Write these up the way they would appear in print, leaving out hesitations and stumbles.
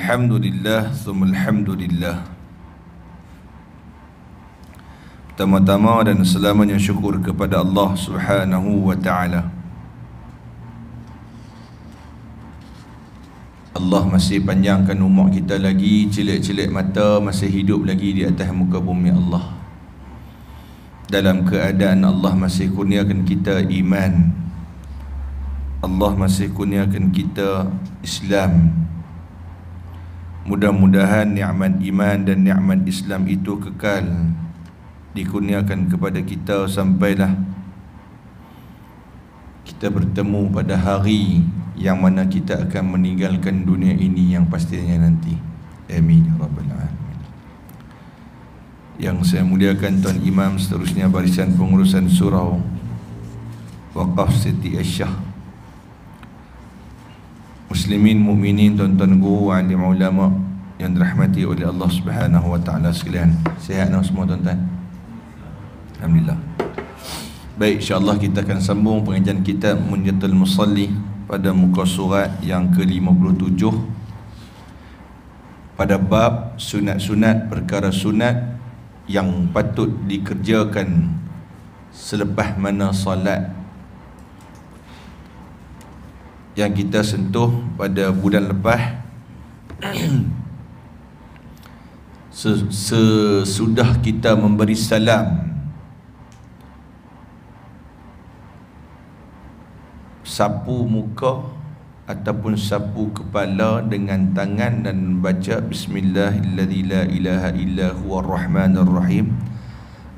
Alhamdulillah, thumma alhamdulillah. Pertama-tama dan selamanya syukur kepada Allah Subhanahu wa ta'ala. Allah masih panjangkan umur kita lagi, celik-celik mata masih hidup lagi di atas muka bumi Allah. Dalam keadaan Allah masih kurniakan kita iman, Allah masih kurniakan kita Islam. Mudah-mudahan nikmat iman dan nikmat Islam itu kekal dikurniakan kepada kita sampailah kita bertemu pada hari yang mana kita akan meninggalkan dunia ini yang pastinya nanti. Amin ya rabbal alamin. Yang saya muliakan Tuan Imam, seterusnya barisan pengurusan surau Waqaf Siti Asyah, muslimin, mukminin, tuan-tuan guru, alim ulama yang dirahmati oleh Allah Subhanahu wa taala sekalian. Sihat semua tuan-tuan? Alhamdulillah. Baik, insya-Allah kita akan sambung pengajian kita Munyatul Musalli pada muka surat yang ke-57 pada bab sunat-sunat, perkara sunat yang patut dikerjakan selepas mana solat, yang kita sentuh pada bulan lepas. Sesudah kita memberi salam, sapu muka ataupun sapu kepala dengan tangan dan baca Bismillahilladzi la ilaha illa huwar rahmanir rahim,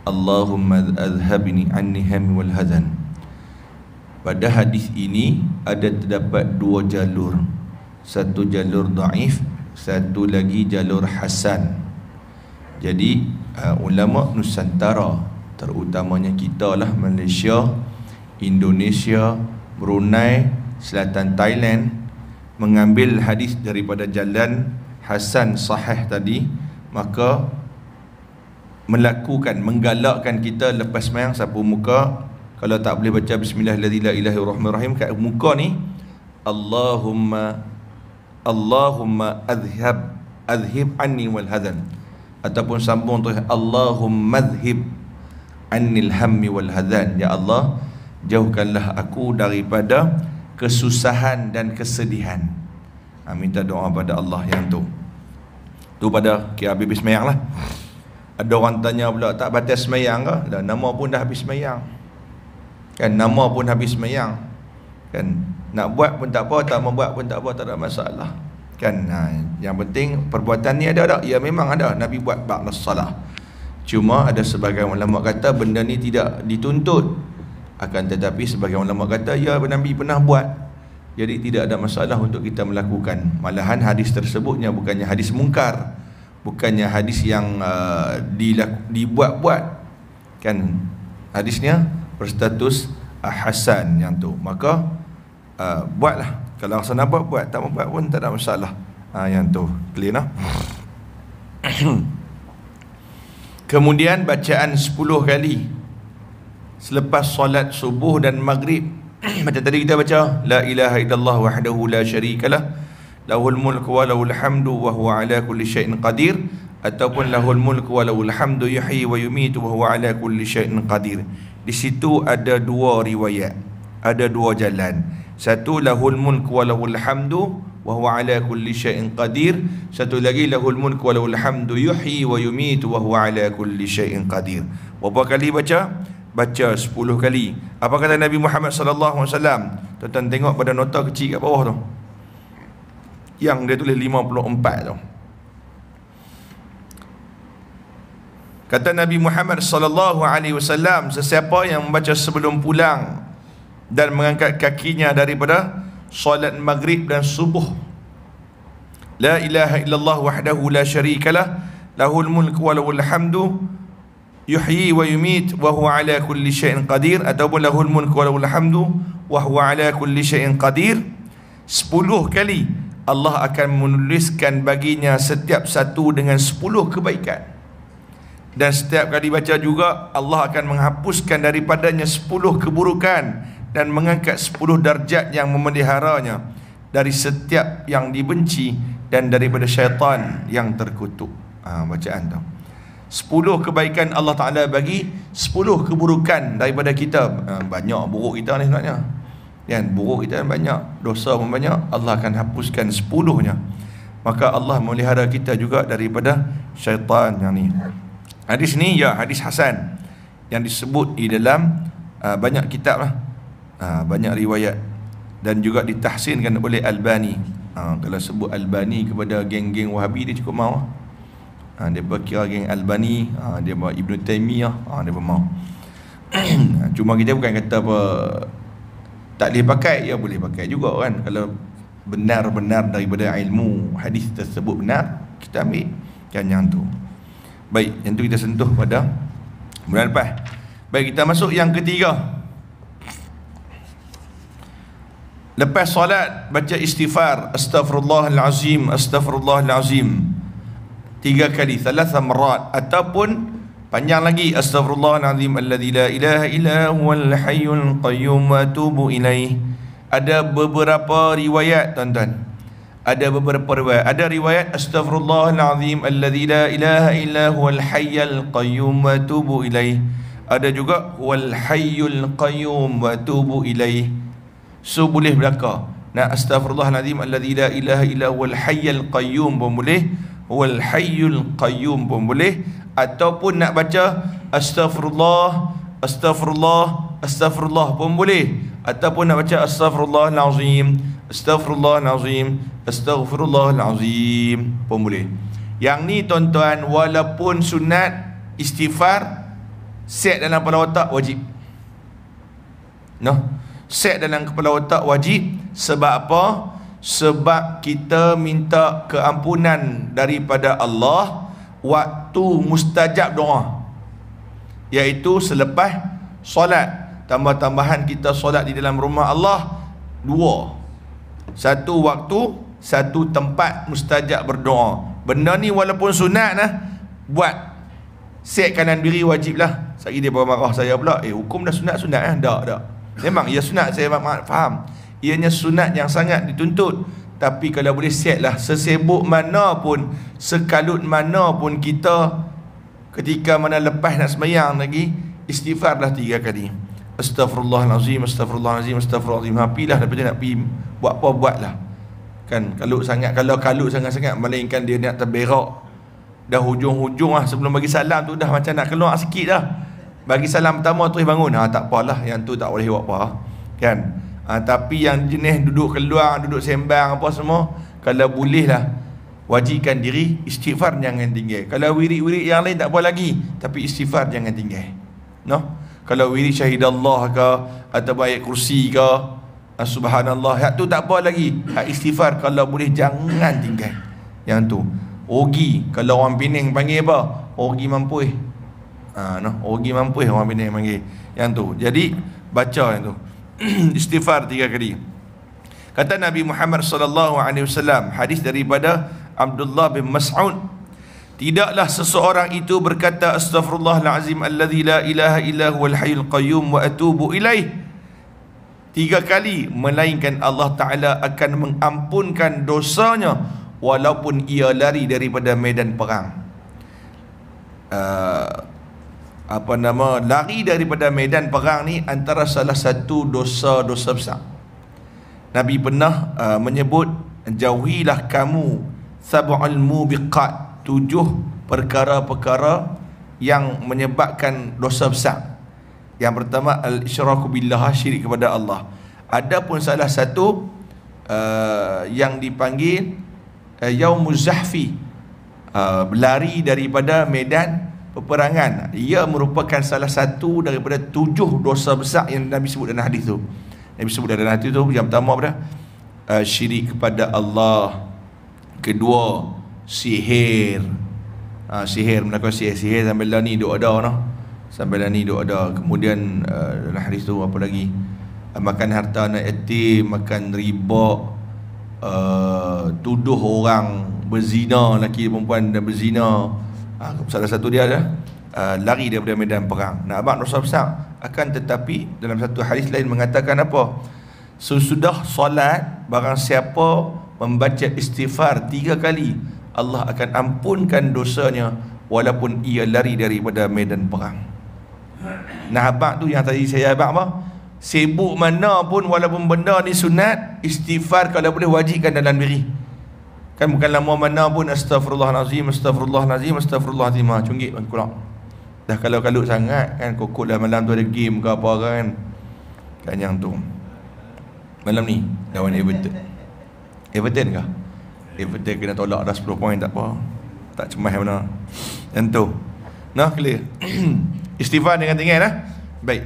Allahumma adhhabni anni hammi wal hazan. Pada hadis ini ada terdapat dua jalur, satu jalur dhaif, satu lagi jalur hasan. Jadi ulama Nusantara, terutamanya kita lah, Malaysia, Indonesia, Brunei, Selatan Thailand, mengambil hadis daripada jalan hasan sahih tadi, maka menggalakkan kita lepas sembahyang sapu muka. Kalau tak boleh baca Bismillahirrahmanirrahim, la ilaha illallah rahim, kat muka ni Allahumma adhhib anni wal hazan, ataupun sambung tu Allahumma adhhib annil hammi wal hazan, ya Allah jauhkanlah aku daripada kesusahan dan kesedihan. Minta doa pada Allah yang tu pada kira habis sembahyang lah. Ada orang tanya pula, tak batas sembahyang ke? Dah nama pun dah habis sembahyang kan, nama pun habis sembahyang kan, nak buat pun tak apa, tak mau buat pun tak apa, tak ada masalah kan. Yang penting perbuatan ni ada tak? Ya memang ada, Nabi buat ba'da salah. Cuma ada sebagian ulama kata benda ni tidak dituntut, akan tetapi sebagian ulama kata ya Nabi pernah buat, jadi tidak ada masalah untuk kita melakukan. Malahan hadis tersebutnya bukannya hadis mungkar, bukannya hadis yang dibuat-buat kan, hadisnya berstatus hasan yang tu. Maka buatlah, kalau rasa nak buat, tak mau buat pun tak ada masalah. Yang tu clear lah. Kemudian bacaan 10 kali selepas solat subuh dan maghrib. Macam tadi kita baca la ilaha illallah wahdahu la syarikalah, lahul mulku wa lahul hamdu wa huwa ala kulli syai'in qadir, ataupun lahul mulku wa lahul hamdu yuhyi wa yumitu wa huwa ala kulli syai'in qadir. Di situ ada dua riwayat, ada dua jalan. Satu lahul mulku wa lahul hamdu wa huwa ala kulli syai'in qadir, satu lagi lahul mulku wa lahul hamdu yuhyi wa yumitu wa huwa ala kulli syai'in qadir. Berapa kali baca? Baca 10 kali. Apa kata Nabi Muhammad sallallahu alaihi wasallam? Tuan-tuan tengok pada nota kecil kat bawah tu, yang dia tulis 54 tu. Kata Nabi Muhammad sallallahu alaihi wasallam, sesiapa yang membaca sebelum pulang dan mengangkat kakinya daripada solat maghrib dan subuh, la ilaha illallah wahdahu la syarikalah, lahul mulku wa lahul hamdu yuhyi wa yumit wa huwa ala kulli syai'in qadir, ataupun lahul mulku wa lahul hamdu wa huwa ala kulli syai'in qadir, 10 kali Allah akan menuliskan baginya setiap satu dengan 10 kebaikan. Dan setiap kali baca juga Allah akan menghapuskan daripadanya 10 keburukan dan mengangkat 10 darjat yang memeliharanya. dari setiap yang dibenci dan daripada syaitan yang terkutuk. Bacaan tu. 10 kebaikan Allah Ta'ala bagi, 10 keburukan daripada kita. Banyak buruk kita ni sebenarnya kan, buruk kita banyak, dosa pun banyak. Allah akan hapuskan 10-nya. Maka Allah memelihara kita juga daripada syaitan yang ni. Hadis ni ya hadis hasan yang disebut di dalam banyak kitab lah, banyak riwayat, dan juga ditahsinkan oleh Albani. Kalau sebut Albani kepada geng-geng Wahabi, dia cukup mau. Dia berkira geng Albani, dia bawa Ibn Taymiyah, dia pun mau. Cuma kita bukan kata apa tak boleh pakai, ya boleh pakai juga kan. Kalau benar-benar daripada ilmu hadis tersebut benar, kita ambil kan yang tu. Baik, yang tu kita sentuh pada bulan lepas. Baik, kita masuk yang ketiga. Lepas solat baca istighfar, astaghfirullahalazim, astaghfirullahalazim 3 kali, 3 marat, ataupun panjang lagi, astaghfirullahalazim alladzi la ilaha illa huwal hayyul qayyum wa atubu ilaih. Ada beberapa riwayat tuan-tuan. Ada beberapa riwayat. Ada riwayat astaghfirullahalazim alladzi la ilaha illa huwal hayyul qayyum wa atubu ilaih. Ada juga huwal hayyul qayyum wa atubu ilaih. So boleh belaka. Nak astaghfirullahalazim alladzi la ilaha illa huwal hayyul qayyum pun boleh, huwal hayyul qayyum pun boleh, ataupun nak baca astaghfirullah, astaghfirullah, astaghfirullah pun boleh, ataupun nak baca astaghfirullahalazim, astaghfirullahalazim, astaghfirullahalazim pun boleh. Yang ni tuan-tuan, walaupun sunat istighfar, set dalam kepala otak wajib. Set dalam kepala otak wajib. Sebab apa? Sebab kita minta keampunan daripada Allah waktu mustajab doa, iaitu selepas solat. Tambah-tambahan kita solat di dalam rumah Allah 2. Satu waktu, satu tempat mustajab berdoa. Benda ni walaupun sunat buat. Set kanan diri wajib lah. Sekali dia marah saya pula, hukum dah sunat-sunat tak. Memang ia sunat, saya faham. Ianya sunat yang sangat dituntut. Tapi kalau boleh set lah, sesibuk mana pun, sekalut mana pun kita, ketika mana lepas nak sembahyang lagi, istighfarlah 3 kali. Astaghfirullahalazim, astaghfirullahalazim, astaghfirullahalazim. Hapilah daripada nak pergi buat apa, buatlah. Kan kalut sangat, kalau kalut sangat-sangat, melainkan dia nak terberak. Dah hujung-hujung lah, sebelum bagi salam tu dah macam nak keluar sikit dah. Bagi salam pertama terus bangun, tak apalah, yang tu tak boleh buat apa kan. Tapi yang jenis duduk keluar, duduk sembang apa semua, kalau boleh lah, wajibkan diri istighfar jangan tinggal. Kalau wirid-wirid yang lain tak apa lagi, tapi istighfar jangan tinggal. Kalau wirid syahidallah ke, atau ayat kursi ke, subhanallah, hak tu tak apa lagi. Hak istighfar kalau boleh jangan tinggal. Yang tu Ogi, kalau orang Penang panggil apa? Ogi mampu. Ogi mampu orang Penang panggil. Yang tu. Jadi baca yang tu. Istighfar 3 kali. Kata Nabi Muhammad sallallahu alaihi wasallam, hadis daripada Abdullah bin Mas'ud, tidaklah seseorang itu berkata astaghfirullahalazim alladzi la ilaha illa huwal hayyul qayyum wa atubu ilaih 3 kali, melainkan Allah Ta'ala akan mengampunkan dosanya walaupun ia lari daripada medan perang. Lari daripada medan perang ni antara salah satu dosa-dosa besar. Nabi pernah menyebut, jauhilah kamu sab'al mubiqat, 7 perkara-perkara yang menyebabkan dosa besar. Yang pertama al-isyraku billah, syirik kepada Allah. Adapun salah satu yang dipanggil yaumuz zahfi, berlari daripada medan peperangan, ia merupakan salah satu daripada 7 dosa besar yang Nabi sebut dalam hadis tu. Nabi sebut dalam hadis tu, yang pertama apa dah? Syirik kepada Allah. Kedua, sihir. Sihir, melakukan sihir sampai lah ni duk ada sampai lah ni duk ada. Kemudian dalam hadis tu apa lagi? Makan harta anak yatim, makan riba, tuduh orang berzina, lelaki dan perempuan dan berzina. Salah satu dia adalah lari daripada medan perang. Nak abang dosa besar. Akan tetapi dalam satu hadis lain mengatakan apa? Sesudah solat, barang siapa membaca istighfar 3 kali, Allah akan ampunkan dosanya walaupun ia lari daripada medan perang. Nah, abang tu yang tadi saya abang apa? Sibuk mana pun walaupun benda ni sunat, istighfar kalau boleh wajibkan dalam diri. Kan bukan lama mana pun astagfirullahalazim, astagfirullahalazim, astagfirullahalazim, cunggit kurang. Dah kalau kalut sangat kan, kokok dah malam tu ada game ke apa kan. Kan yang tu. Malam ni lawan Everton. Everton kah? Everton kena tolak dah 10 poin, tak apa. Tak cemas mana. Yang tu. Nah, clear. Istighfar dengan tinggal dah. Baik.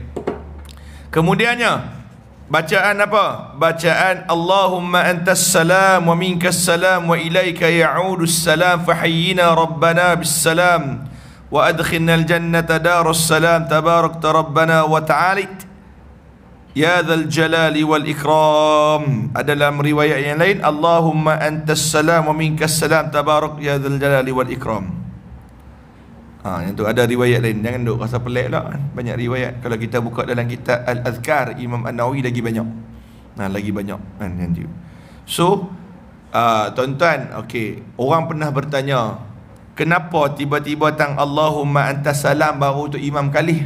Kemudiannya bacaan apa? Bacaan Allahumma antas salam wa minkas salam wa ilaika ya'udus salam fahayyina rabbana bis salam wa adkhilna al jannata darus salam tabarakta rabbana wa ta'alit ya dzal jalali wal ikram. Ada dalam riwayat yang lain Allahumma antas salam wa minkas salam tabarak ya dzal jalali wal ikram. Yang tu ada riwayat lain. Jangan duk rasa pelik lah, banyak riwayat. Kalau kita buka dalam kitab Al-Azkar Imam An-Nawawi lagi banyak. Lagi banyak kan yang tu. So tuan-tuan, okey, orang pernah bertanya, kenapa tiba-tiba tang Allahumma antas salam baru tu imam kali?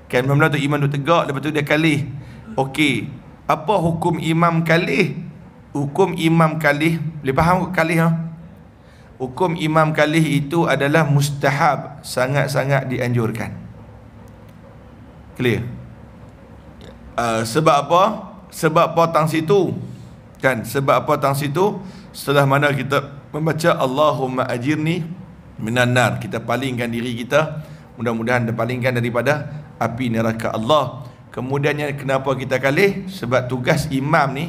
Kan mula tu imam tu tegak, lepas tu dia kalih. Okey, apa hukum imam kalih? Hukum imam kalih, boleh faham kalih ha? Hukum imam kalih itu adalah mustahab, sangat-sangat dianjurkan. Clear? Sebab apa? Sebab apa tang situ? Kan, sebab apa tang situ? Setelah mana kita membaca Allahumma ajirni minan nar, kita palingkan diri kita, mudah-mudahan terpalingkan daripada api neraka Allah. Kemudiannya kenapa kita kalih? Sebab tugas imam ni,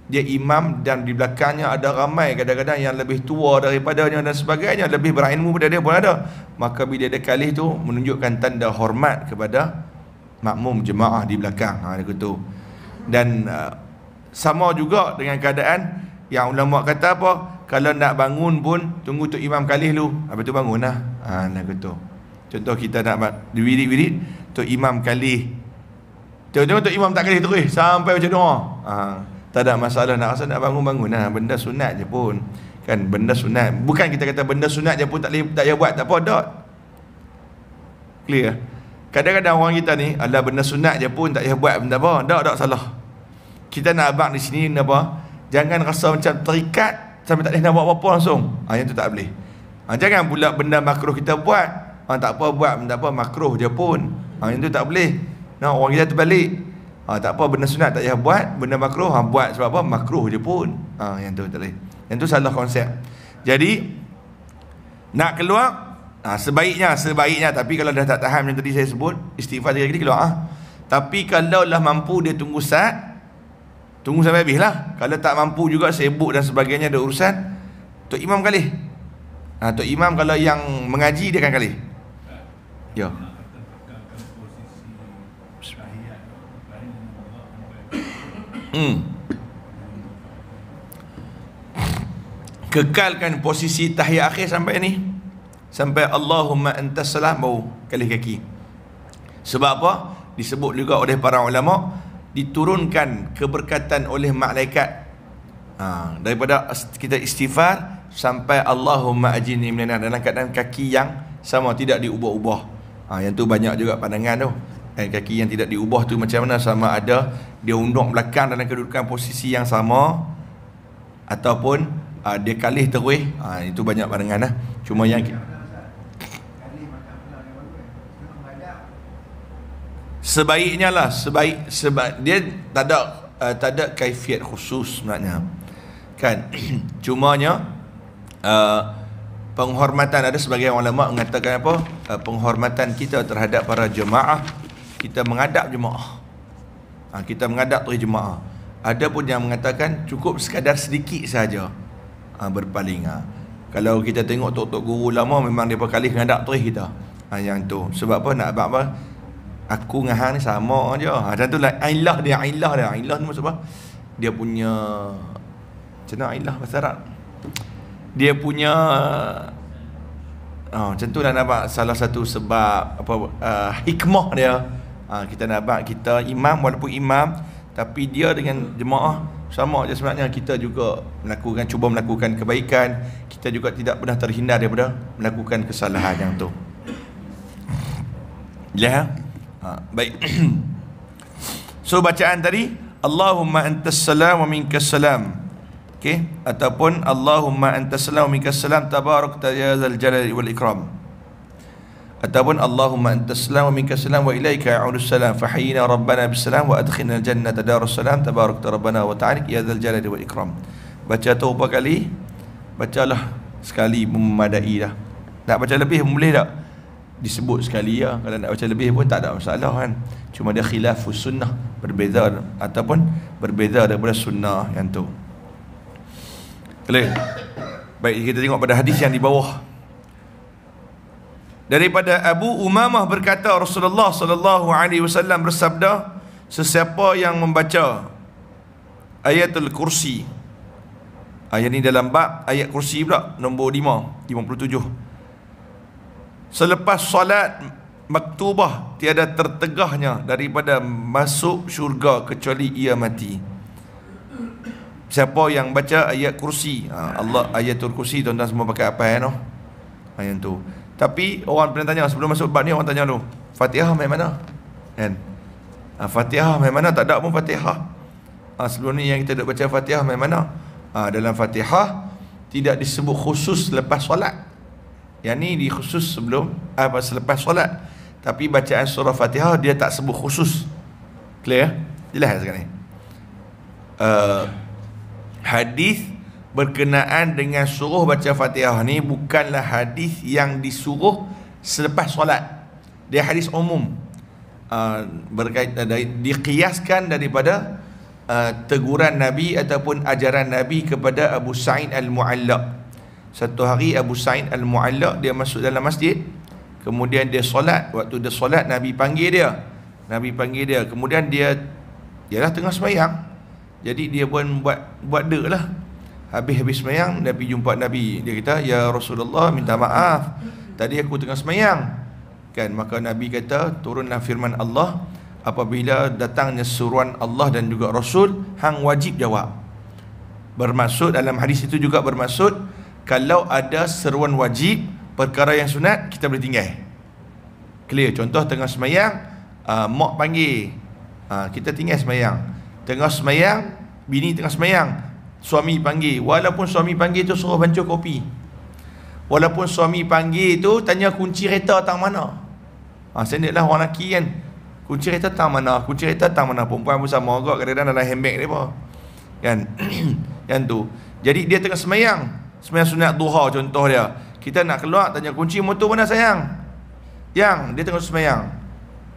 dia imam dan di belakangnya ada ramai kadang-kadang yang lebih tua daripadanya dan sebagainya, lebih berilmu daripada dia pun ada. Maka bila dia kalih tu menunjukkan tanda hormat kepada makmum jemaah di belakang. Dia kata. Dan sama juga dengan keadaan yang ulama kata apa? Kalau nak bangun pun tunggu tu imam kalih dulu, habis tu bangunlah. Dia kata. Contoh kita nak wirid-wirid, tu imam kalih. Tengok-tengok tu imam tak kalih terus sampai baca doa. Tak ada masalah, nak rasa nak bangun-bangun lah. Benda sunat je pun. Kan, benda sunat. Bukan kita kata benda sunat je pun tak payah buat, tak apa, dot. Clear? Kadang-kadang orang kita ni, alah benda sunat je pun tak payah buat, benda apa, dot, salah. Kita nak abang di sini, apa? Jangan rasa macam terikat sampai tak boleh nak buat apa-apa langsung. Yang tu tak boleh. Jangan pula benda makruh kita buat. Tak apa buat, benda apa, makruh je pun. Yang tu tak boleh. Orang kita terbalik. Tak apa, benda sunat tak payah buat, benda makruh buat sebab apa, makruh je pun. Yang tu tak boleh. Yang tu salah konsep. Jadi nak keluar, sebaiknya, tapi kalau dah tak tahan yang tadi saya sebut, istighfar 3 kali keluar. Tapi kalau lah mampu dia tunggu sampai habis lah. Kalau tak mampu juga, sibuk dan sebagainya, ada urusan, Tok Imam kali. Tok Imam kalau yang mengaji dia akan kali. Ya. Kekalkan posisi tahiyat akhir sampai ni, sampai Allahumma antas salam baru kali kaki. Sebab apa? Disebut juga oleh para ulama, diturunkan keberkatan oleh malaikat daripada kita istighfar sampai Allahumma ajirni minan nar, dalam keadaan kaki yang sama, tidak diubah-ubah. Yang tu banyak juga pandangan tu. Kaki yang tidak diubah tu macam mana? Sama ada dia unduk belakang dalam kedudukan posisi yang sama, ataupun dia kalih terus. Itu banyak pandangan lah. Cuma yang sebaiknya lah, sebab dia tak ada kaifiat khusus sebenarnya. Kan? Cumanya penghormatan, ada sebagian ulama mengatakan apa? Penghormatan kita terhadap para jemaah, kita mengadap jemaah. Kita mengadap terus jemaah. Ada pun yang mengatakan cukup sekadar sedikit saja berpaling. Kalau kita tengok tok-tok guru lama, memang dia berkali mengadap terus kita. Yang tu. Sebab apa? Nak apa? Aku dengan hang ni sama aja. Macam tu lah. Ailah dia. Ailah ni maksud apa? Dia punya, macam mana ailah bahasa Arab? Dia punya macam tu lah, nampak salah satu sebab apa, hikmah dia. Kita nampak kita imam, walaupun imam, tapi dia dengan jemaah sama je sebenarnya. Kita juga cuba melakukan kebaikan, kita juga tidak pernah terhindar daripada melakukan kesalahan yang tu. Ya. Baik. So bacaan tadi Allahumma antas salam wa minkas salam. Okey, ataupun Allahumma antas salam wa minkas salam tabarakta ya dzal jalali wal ikram. Ataupun Allahumma antas salam wa minkas salam wa ilaika ya'udus salam fahayyina rabbana bis salam wa adkhilna jannata darus salam tabarakta rabbana wa ta'ala ya dzal jalali wal ikram. Baca tu berapa kali? Bacalah sekali memadai dah. Nak baca lebih boleh tak? Disebut sekali ya. Kalau nak baca lebih pun tak ada masalah kan. Cuma dia khilafus sunnah, berbeza ataupun berbeza daripada sunnah yang tu. Clear? Baik, kita tengok pada hadis yang di bawah. Daripada Abu Umamah berkata Rasulullah sallallahu alaihi wasallam bersabda, sesiapa yang membaca ayatul kursi, ayat ni dalam bab ayat kursi pula nombor 57, selepas solat maktubah tiada tertegahnya daripada masuk syurga kecuali ia mati. Siapa yang baca ayat kursi, Allah ayatul kursi, tuan-tuan semua pakai apa ya, no? Ayat tu. Tapi orang pernah tanya sebelum masuk bab ni, orang tanya dulu, Fatihah main mana? Kan? Fatihah main mana? Tak ada pun Fatihah. Sebelum ni yang kita duk baca Fatihah main mana? Dalam Fatihah tidak disebut khusus lepas solat. Yang ni di khusus sebelum selepas solat. Tapi bacaan surah Fatihah dia tak sebut khusus. Clear? Jelas sekarang ni. Hadis berkenaan dengan suruh baca Fatihah ni bukanlah hadis yang disuruh selepas solat. Dia hadis umum. Berkaitan diqiyaskan daripada teguran Nabi ataupun ajaran Nabi kepada Abu Sa'id Al-Mu'allaq. Satu hari Abu Sa'id Al-Mu'allaq dia masuk dalam masjid, kemudian dia solat. Waktu dia solat Nabi panggil dia. Kemudian ialah tengah sembahyang. Jadi dia pun buat dek lah. Habis sembahyang Nabi jumpa Nabi. Dia kata, ya Rasulullah, minta maaf, tadi aku tengah sembahyang. Kan, maka Nabi kata, turunlah firman Allah, apabila datangnya seruan Allah dan juga Rasul, hang wajib jawab. Bermaksud dalam hadis itu juga bermaksud, kalau ada seruan wajib, perkara yang sunat, kita boleh tinggal. Clear? Contoh tengah sembahyang, mak panggil, kita tinggal sembahyang. Tengah sembahyang, bini tengah sembahyang, suami panggil. Walaupun suami panggil tu suruh bancuh kopi, walaupun suami panggil tu tanya kunci kereta tang mana. Sendirilah orang lelaki kan, kunci kereta tang mana, kunci kereta tang mana. Perempuan pun sama agak, kadang-kadang dalam handbag dia apa kan. Yang tu. Jadi dia tengah sembahyang sunat duha contoh dia. Kita nak keluar, tanya kunci motor mana sayang? Yang dia tengah sembahyang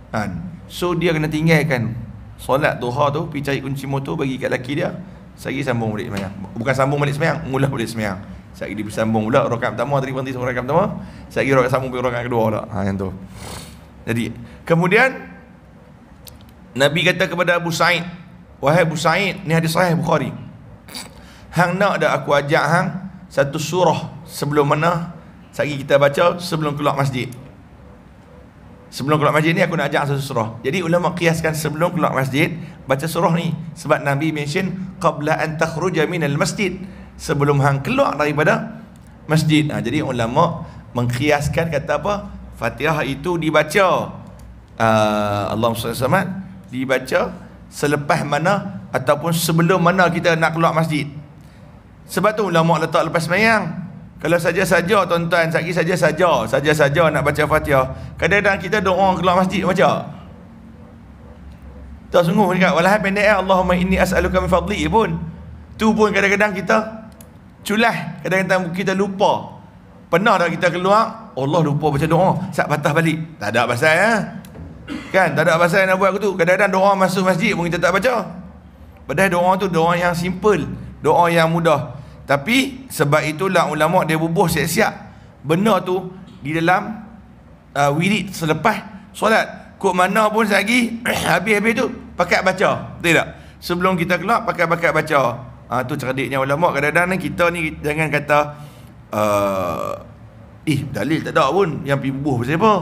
kan. So dia kena tinggalkan solat duha tu, pergi cari kunci motor, bagi kat laki dia, sehari sambung balik sembahyang. Bukan sambung balik sembahyang, mula balik sembahyang. Sehari dia bersambung pula rakaat pertama, tadi berhenti sampai rakaat pertama, sehari rakaat sambung pergi rakaat kedua pula. Yang tu. Jadi kemudian Nabi kata kepada Abu Sa'id, wahai Abu Sa'id, ni hadis sahih Bukhari, hang nak dak aku ajak hang satu surah sebelum mana sehari kita baca sebelum keluar masjid. Sebelum keluar masjid ni aku nak ajak satu surah. Jadi ulama kiaskan sebelum keluar masjid baca surah ni, sebab Nabi mention qabla an takhruja minal masjid, sebelum hang keluar daripada masjid. Jadi ulama mengkiaskan kata apa? Fatihah itu dibaca Allahumma shalli alaihi wasallam dibaca selepas mana ataupun sebelum mana kita nak keluar masjid. Sebab tu ulama letak lepas sembahyang. Kalau saja-saja tuan-tuan, saja-saja nak baca Fatihah, kadang-kadang kita doa keluar masjid baca. Tak sungguh dekat walahai pendek Allahumma inni as'aluka min fadli pun. Tu pun kadang-kadang kita culah, kadang-kadang kita lupa. Pernah dah kita keluar, Allah lupa baca doa, sat patah balik. Tak ada pasal kan, tak ada pasal nak buat aku tu. Kadang-kadang doa masuk masjid pun kita tak baca. Padahal doa tu doa yang simple, doa yang mudah. Tapi sebab itulah ulama dia bubuh siap-siap benda tu di dalam wirid selepas solat. Kok mana pun lagi habis-habis tu pakai baca. Betul tak? Sebelum kita keluar pakai baca. Tu cerdiknya ulama. Kadang-kadang kita ni jangan kata dalil tak ada pun yang pergi bubuh pasal apa.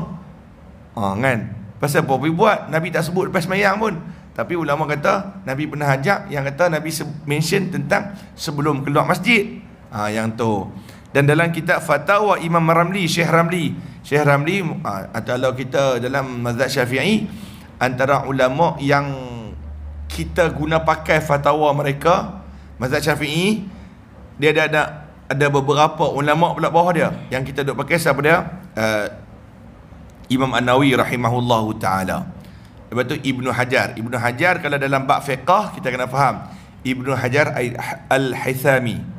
Kan? Pasal apa pergi buat? Nabi tak sebut lepas sembahyang pun. Tapi ulama kata Nabi pernah ajak, yang kata Nabi mention tentang sebelum keluar masjid. Yang tu. Dan dalam kitab Fatwa Imam Ramli, Syekh Ramli kalau kita dalam mazhab Syafi'i, antara ulama yang kita guna pakai fatwa mereka mazhab Syafi'i, dia ada beberapa ulama pula bawah dia yang kita duk pakai. Siapa dia? Imam An-Nawawi rahimahullahu taala. Lepas tu Ibnu Hajar kalau dalam bab fiqh kita kena faham Ibnu Hajar Al-Haythami.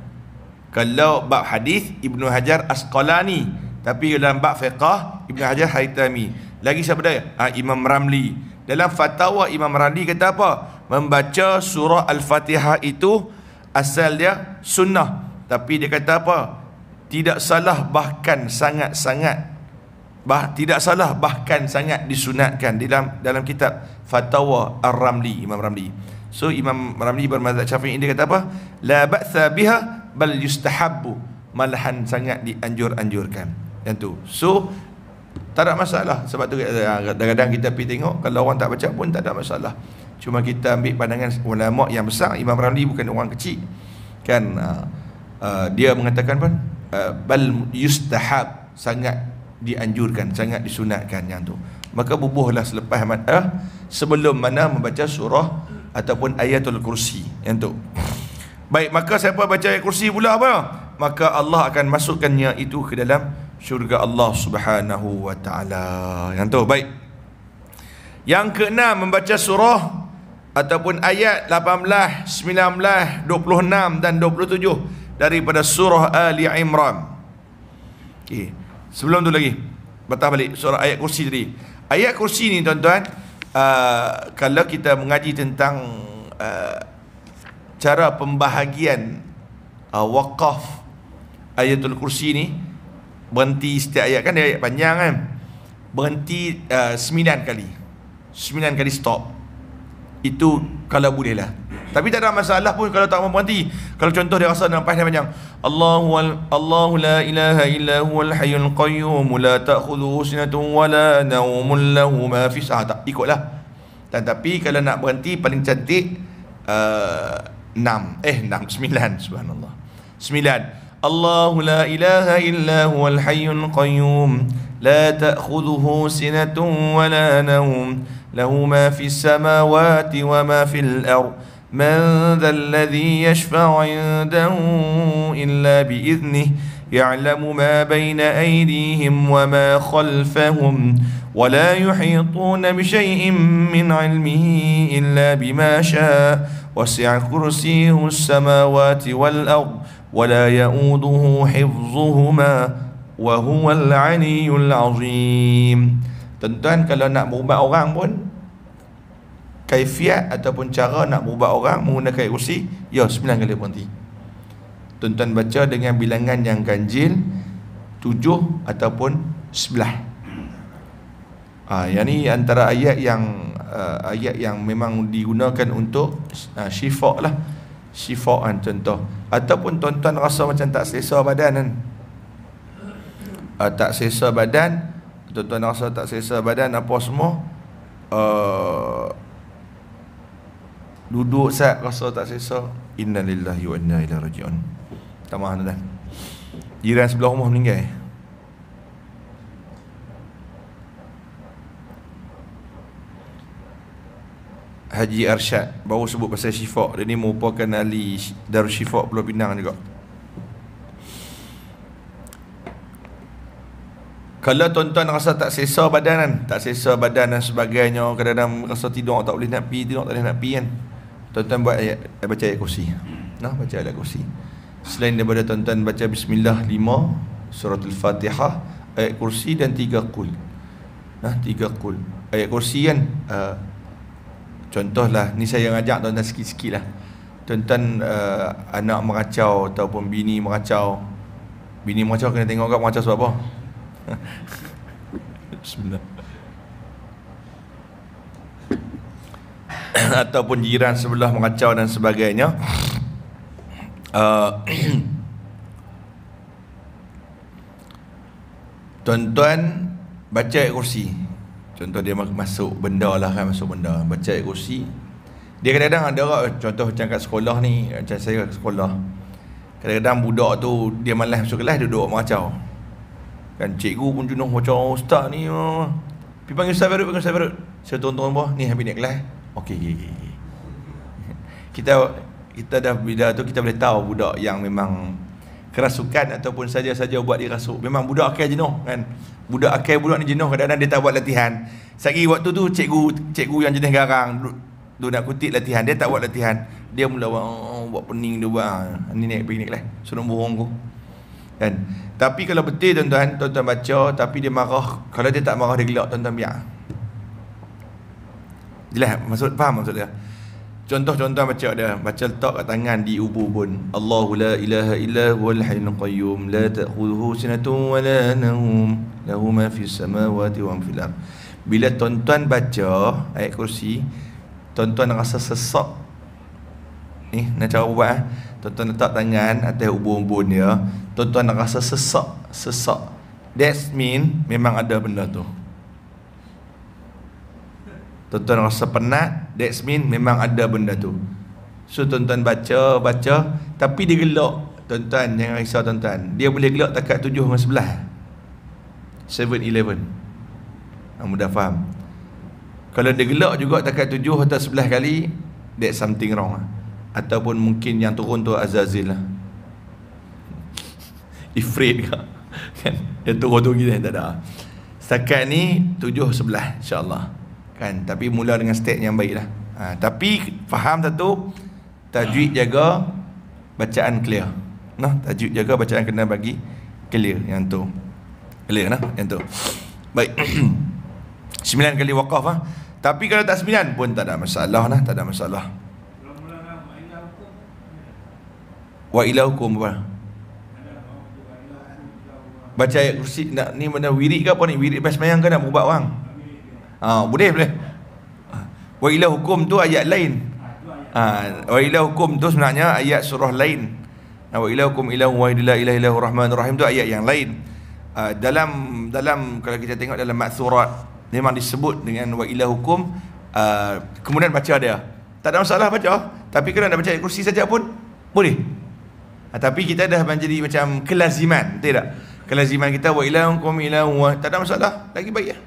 Kalau bab hadis Ibnu Hajar Asqalani. Tapi dalam bab fiqh Ibnu Hajar Haythami. Lagi siapa dia? Imam Ramli. Dalam fatwa Imam Ramli kata apa? Membaca surah Al-Fatihah itu asal dia sunnah. Tapi dia kata apa? Tidak salah bahkan sangat-sangat disunatkan dalam kitab Fatwa Ar-Ramli, Imam Ramli. So Imam Ramli bermazhab Syafi'i, dia kata apa? La ba'sa biha bal yustahabbu, malahan sangat dianjur-anjurkan. Yang tu. So tak ada masalah. Sebab tu kadang-kadang kita pergi tengok, kalau orang tak baca pun tak ada masalah. Cuma kita ambil pandangan ulama yang besar. Imam Ramli bukan orang kecil kan. Dia mengatakan apa? Bal yustahab, sangat dianjurkan, sangat disunatkan yang tu. Maka bubuhlah selepas sebelum mana membaca surah ataupun ayatul kursi yang tu. Baik, maka siapa baca ayat kursi pula apa? Maka Allah akan masukkannya itu ke dalam syurga Allah Subhanahu wa taala. Yang tu. Baik. Yang keenam, membaca surah ataupun ayat 18, 19, 26 dan 27 daripada surah Ali Imran. Okey. Sebelum tu lagi, batah balik surah ayat kursi tadi. Ayat kursi ni tuan-tuan, kalau kita mengaji tentang cara pembahagian wakaf ayatul kursi ni, berhenti setiap ayat, kan dia ayat panjang kan, berhenti 9 kali stop. Itu kalau boleh lah. Tapi tak ada masalah pun kalau tak mau berhenti. Kalau contoh dia rasa nampak panjang, Allahu la ilaha illa huwal hayyul qayyum la ta'khudhuhu sinatun wa la nawmun lahu ma fis tak ikutlah. Tetapi kalau nak berhenti paling cantik 9, subhanallah. 9. Allahu la ilaha illa huwal hayyul qayyum la ta'khudhuhu sinatun wa la nawm lahu ma fis samawati wa ma fil ardh من ذا الذي يشفع عنده إلا بإذنه يعلم ما بين أيديهم وما خلفهم ولا يحيطون بشيء من علمه إلا بما شاء وسع كرسيه السماوات والأرض ولا يؤوده حفظهما وهو العلي العظيم. Tuan-tuan, kalau nak berubah orang pun, kaifiat ataupun cara nak berubah orang menggunakan ayat kursi, 9 kali berhenti. Tuan-tuan baca dengan bilangan yang ganjil 7 ataupun 11. Yang ni antara ayat yang memang digunakan untuk syifa' lah. Syifa'an contoh. Ataupun tuan-tuan rasa macam tak selesa badan kan, tak selesa badan, tuan-tuan rasa tak selesa badan apa semua, duduk sat rasa tak selesa, innalillahi wa inna ilaihi raji'un. Tak maaf tuan. Jiran sebelah rumah meninggal. Haji Arsyad baru sebut pasal syifa'. Dia ni merupakan ahli Darul Syifa' Pulau Pinang juga. Kalau tuan-tuan rasa tak selesa badan kan, tak selesa badan dan sebagainya, kadang-kadang rasa tidur tak boleh nak pi, tidur tak boleh nak pi kan, tuan-tuan baca ayat kursi. Baca ayat kursi. Selain daripada tuan-tuan baca bismillah 5, suratul Fatihah, ayat kursi dan 3 qul. 3 qul. Ayat kursi kan, contohlah ni saya ngajak tuan-tuan sikit-sikit lah. Tuan-tuan anak meracau ataupun bini meracau. Bini meracau kena tengok kat meracau sebab apa? Bismillah. Ataupun jiran sebelah mengacau dan sebagainya. Tuan-tuan baca ayat kursi. Contoh dia masuk benda lah kan, masuk benda, baca ayat kursi Dia kadang-kadang ada orang, contoh macam kat sekolah ni, macam saya kat sekolah, kadang-kadang budak tu dia malas masuk kelas, duduk mengacau. Kan cikgu pun jenuh macam ustaz ni. Pergi panggil Ustaz Farud, panggil Ustaz Farud. Saya turun-turun bawah, ni habis naik kelas. Okey. Kita dah bila tu kita boleh tahu budak yang memang kerasukan ataupun saja-saja buat dia rasuk. Memang budak akal jenuh kan. Budak ni jenuh, kadang-kadang dia tak buat latihan. Sagi waktu tu cikgu yang jenis garang tu nak kutip latihan, dia tak buat latihan. Dia mula buat pening dia buat. Ni pergi naik kelas. Suruh bohong aku. Kan? Tapi kalau betul tuan-tuan baca tapi dia marah, kalau dia tak marah dia gelak, tuan-tuan biar. Jelas faham maksud dia? Contoh-contoh baca letak kat tangan di ubun. Allahu la ilaha illa huwal hayyul qayyum la ta'khudhuhu sinatun wa la nawm lahu ma fis samawati wa ma fil ard. Bila tuan-tuan baca ayat kursi, tuan-tuan rasa sesak. Ni nak cara buat tuan-tuan letak tangan atas ubun-ubun dia, tuan-tuan rasa sesak. That mean memang ada benda tu. Tuan-tuan rasa penat, that mean memang ada benda tu. So tuan-tuan baca, tapi dia gelak. Tuan-tuan jangan risau tuan-tuan. Dia boleh gelak takat 7 dengan 11. 7-11. Mudah faham. Kalau dia gelak juga takat 7 atau 11 kali, that's something wrong. Ataupun mungkin yang turun tu Azazil lah. Ifrit ke? Kan? Yang turun tu kita tak ada. Setakat ni 7-11 insya-Allah. Kan? Tapi mula dengan state yang baik lah. Tapi faham satu, tajwid jaga, bacaan clear. Nah, tajwid jaga, bacaan kena bagi clear. Yang tu clear nah, yang tu. Baik. 9 kali waqaf lah. Tapi kalau tak 9 pun tak ada masalah nah, tak ada masalah. Wa ilahukum apa? Baca ayat kursi nak ni mana wirid ke apa ni? Wirid pas sembahyang ke nak berubat orang? Boleh. Wa ilahukum tu ayat lain. Wa ilahukum tu sebenarnya ayat surah lain. Wa ilahukum ilahu wa la ilaha illallah rahmanur rahim tu ayat yang lain. Dalam kalau kita tengok dalam maksurat memang disebut dengan wa ilahukum, kemudian baca dia. Tak ada masalah baca. Tapi kalau nak baca ayat kursi saja pun boleh. Tapi kita dah menjadi macam kelaziman, betul tak? Kelaziman kita wa ilahukum ilahu wa, tak ada masalah, lagi baik ya.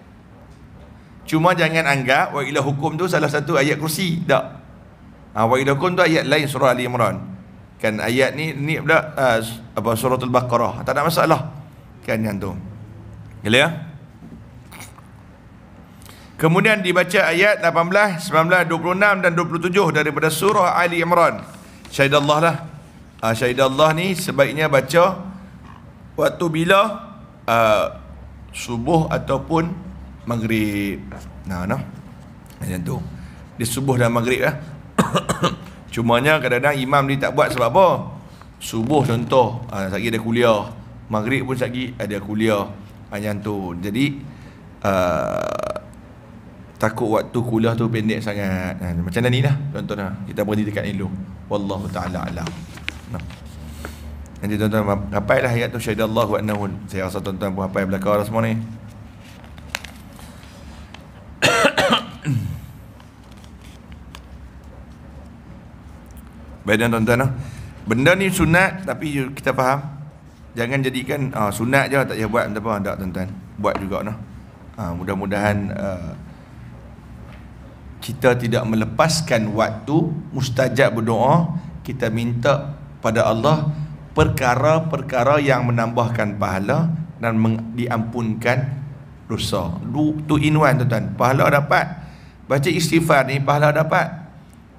Cuma jangan anggap wa ilahukum tu salah satu ayat kursi, tak. Wa ilahukum tu ayat lain surah Ali Imran. Kan ayat ni pula suratul Baqarah, tak ada masalah. Kan yang tu. Gila. Kemudian dibaca ayat 18, 19, 26 dan 27 daripada surah Ali Imran. Syahidallah lah. Syahidallah ni sebaiknya baca waktu bila subuh ataupun maghrib. Macam tu. Dia subuh dan maghrib lah. Cumanya kadang-kadang imam ni tak buat sebab apa? Subuh contoh, lagi ada kuliah. Maghrib pun lagi ada kuliah. Macam tu. Jadi takut waktu kuliah tu pendek sangat. Macam ni lah contohnya. Kita berhenti dekat ni dulu. Wallahu ta'ala alam. Nanti tuan-tuan hafal lah ayat tu, syahidallahu annahu. Saya rasa tuan-tuan pun hafal belakang semua ni. Baik tuan-tuan, benda ni sunat tapi kita faham. Jangan jadikan sunat je tak payah buat, tak apa, tak tuan-tuan. Buat juga nah. Mudah-mudahan kita tidak melepaskan waktu mustajab berdoa. Kita minta pada Allah perkara-perkara yang menambahkan pahala dan diampunkan dosa. Tu in one tuan-tuan. Pahala dapat, baca istighfar ni pahala dapat,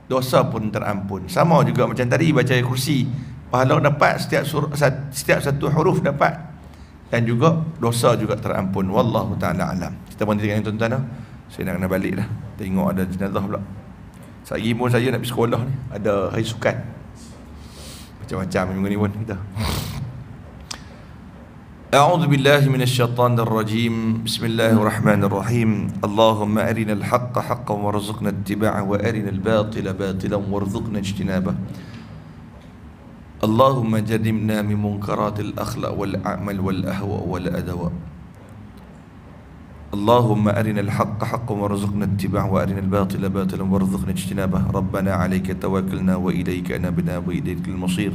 dosa pun terampun. Sama juga macam tadi baca kursi, pahala dapat, setiap satu huruf dapat, dan juga dosa juga terampun. Wallahu ta'ala alam. Kita berhenti dengan tuan-tuan. Saya nak kena balik dah. Tengok ada jenazah pula. Sehari pun saya nak pergi sekolah ni, ada hari sukan. Macam-macam minggu ni pun kita. A'udzu billahi minasyaitonir rajim. Bismillahirrahmanirrahim. Allahumma arinal haqqa haqqan warzuqna ittiba'ahu wa arinal batila batilan warzuqna ijtinabah. Allahumma jannibna min munkaratil akhlaq wal a'mal wal ahwa wal adawa. اللهم أرنا الحق حقا وارزقنا اتباعه وأرنا الباطل باطلا وارزقنا اجتنابه ربنا عليك توكلنا وإليك أنبنا وإليك المصير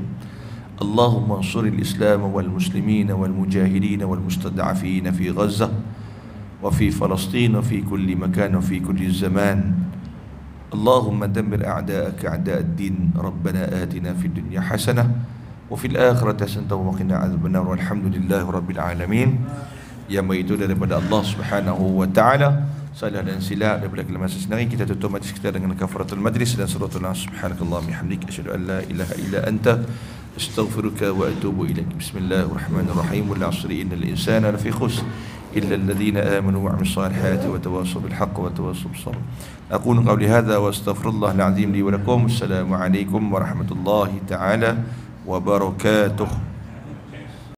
اللهم انصر الإسلام والمسلمين والمجاهدين والمستضعفين في غزة وفي فلسطين وفي كل مكان وفي كل زمان اللهم دمر أعداءك أعداء الدين ربنا آتنا في الدنيا حسنة وفي الآخرة حسنة وقنا عذاب النار والحمد لله رب العالمين. Yang itu daripada Allah Subhanahu wa taala. Salah dan silap daripada kelemahan sendiri, kita tutup majlis kita dengan kafaratul majlis dan suratul nas. Subhanakallah bihamdik asyhadu an la ilaha illa anta astaghfiruka wa atubu ilaik. Bismillahirrahmanirrahim. Wal 'asri innal insana lafi khusr illa alladhina amanu wa 'amilus salihati wa tawassaw bil haqqi wa tawassaw bis sabr. Aqulu qawli hadha wa astaghfirullahal 'azim li wa lakum. Assalamu alaikum warahmatullahi taala wabarakatuh.